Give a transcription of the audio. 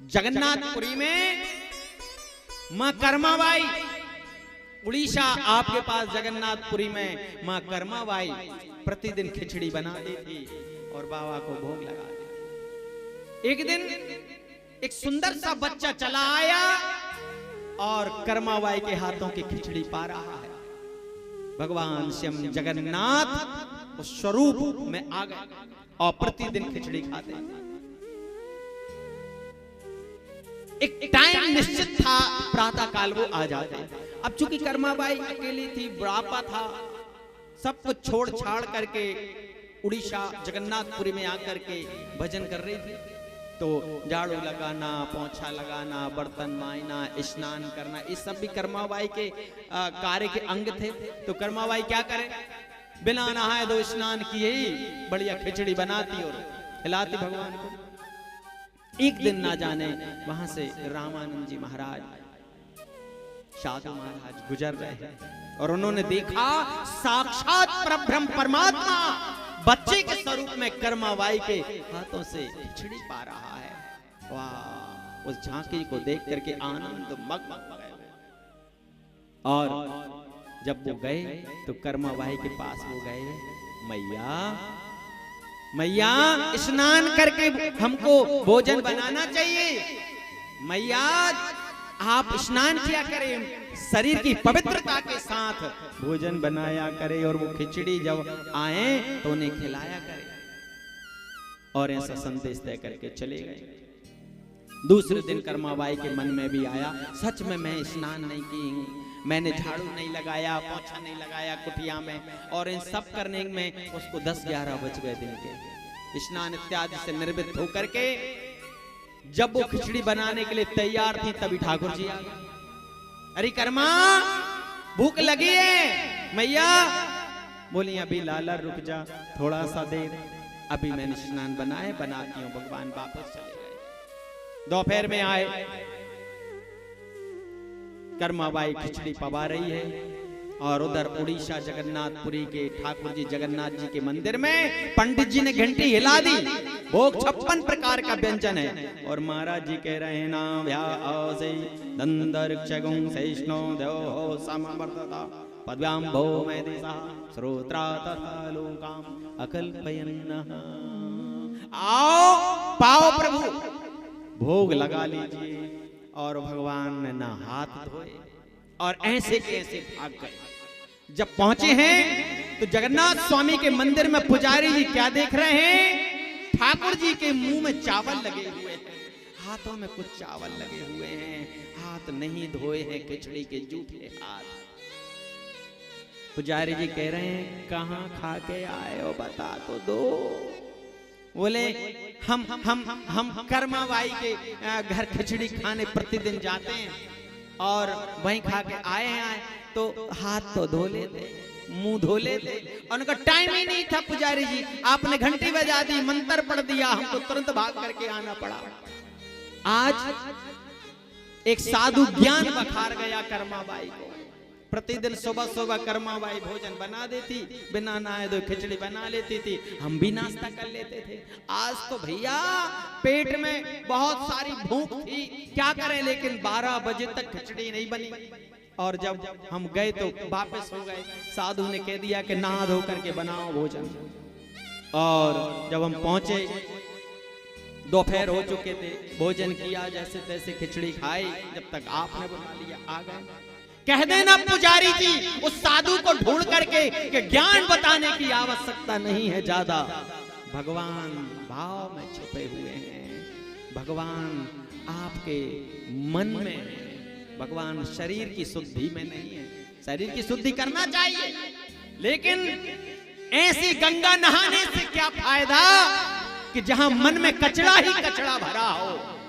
जगन्नाथपुरी में मां कर्माबाई, उड़ीसा आपके पास जगन्नाथपुरी में मां कर्माबाई प्रतिदिन खिचड़ी बनाती थी और बाबा को भोग लगा दी। एक दिन एक सुंदर सा बच्चा चला आया और कर्माबाई के हाथों की खिचड़ी पा रहा है। भगवान स्वयं जगन्नाथ उस स्वरूप में आ गए और प्रतिदिन खिचड़ी खाते हैं। एक टाइम निश्चित था, प्रातः काल वो आ जाते। अब चूंकि कर्माबाई अकेली थी, बुढ़ापा था, सब कुछ छोड़ छाड़ करके उड़ीसा जगन्नाथपुरी में आकर के भजन कर रही थी। तो झाड़ू लगाना, पोंछा लगाना, बर्तन मायना, स्नान करना, ये सब भी कर्माबाई के कार्य के अंग थे। तो कर्माबाई क्या करे, बिना नहाए दो स्नान किए ही बढ़िया खिचड़ी बनाती और खिलाती भगवान को। एक दिन ना जाने वहां से रामानंद जी महाराज, साधु महाराज गुजर रहे हैं और उन्होंने देखा साक्षात परब्रह्म परमात्मा बच्चे के स्वरूप में कर्माबाई के हाथों से खिचड़ी पा रहा है। वाह, उस झांकी को देख करके आनंद मग्न हो गए। और जब वो गए तो कर्माबाई के पास वो गए, मैया मैया स्नान करके हमको भोजन बनाना चाहिए। मैया आप स्नान किया करें, शरीर की पवित्रता के साथ भोजन बनाया करे और वो खिचड़ी जब आए तो उन्हें खिलाया करे। और ऐसा संदेश दे करके चले गए। दूसरे दिन कर्माबाई के मन में भी आया, सच में मैं स्नान नहीं की हूँ, मैंने झाड़ू नहीं लगाया, पोछा नहीं लगाया कुटिया में, और इन सब करने में उसको 10-11 बज गए दिन के। स्नान इत्यादि से निर्वृत्त होकर के जब वो खिचड़ी बनाने के लिए तैयार थी तभी ठाकुर जी आ गए। अरे कर्मा, भूख लगी है। मैया बोली, अभी लाला रुक जा, थोड़ा सा देर, अभी मैंने स्नान बनाए, बनाती हूँ। भगवान वापस चले गए। दोपहर में आए, कर्माबाई खिचड़ी पवा रही है और उधर उड़ीसा जगन्नाथपुरी के ठाकुर जी जगन्नाथ जी के मंदिर में पंडित जी ने घंटी हिला दी। भोग 56 प्रकार का व्यंजन है और महाराज जी कह रहे हैं, ना व्यासे दंदर्क्षगुं सैष्णो देवो समवर्तता पद्भ्यां भो मैदेसा श्रोत्रा तथा लोकाम अकल्पयन्नः। आओ पाओ प्रभु, भोग लगा लीजिए। और भगवान ने ना हाथ धोए और ऐसे कैसे भाग गए। जब पहुंचे हैं तो जगन्नाथ स्वामी के मंदिर में पुजारी जी क्या देख रहे हैं, ठाकुर जी के मुंह में चावल लगे हुए हैं, हाथों में कुछ चावल लगे हुए हैं, हाथ नहीं धोए हैं, खिचड़ी के जूठे हाथ। पुजारी जी कह रहे हैं, कहां खा के आए हो, बता तो दो। बोले, हम कर्माबाई के घर खिचड़ी खाने प्रतिदिन जाते हैं और वहीं खा के आए हैं, तो हाथ तो धो लेते, मुंह धो लेते। और उनका टाइम ही नहीं था। पुजारी जी, आपने घंटी बजा दी, मंत्र पढ़ दिया, हमको तुरंत भाग करके आना पड़ा। आज एक साधु ज्ञान बखार गया कर्माबाई को। प्रतिदिन सुबह सुबह कर्माबाई भोजन बना देती, बिना नहाए धोए खिचड़ी बना लेती थी, हम भी नाश्ता कर लेते थे। आज तो भैया पेट में बहुत सारी भूख थी, क्या करें, लेकिन 12 बजे तक खिचड़ी नहीं बनी। और जब हम गए तो वापस हो गए। साधु ने कह दिया कि नहा धो करके बनाओ भोजन। और जब हम पहुंचे, दोपहर हो चुके थे, भोजन किया, जैसे तैसे खिचड़ी खाई, जब तक आपने बना लिया आ गए। कह देना पुजारी जी उस साधु को ढूंढ करके कि ज्ञान बताने की आवश्यकता नहीं है ज्यादा, भगवान भाव में छुपे हुए हैं, भगवान आपके मन में, भगवान शरीर की शुद्धि में नहीं है। शरीर की शुद्धि करना चाहिए, लेकिन ऐसी गंगा नहाने से क्या फायदा कि जहां मन में कचरा ही कचरा भरा हो।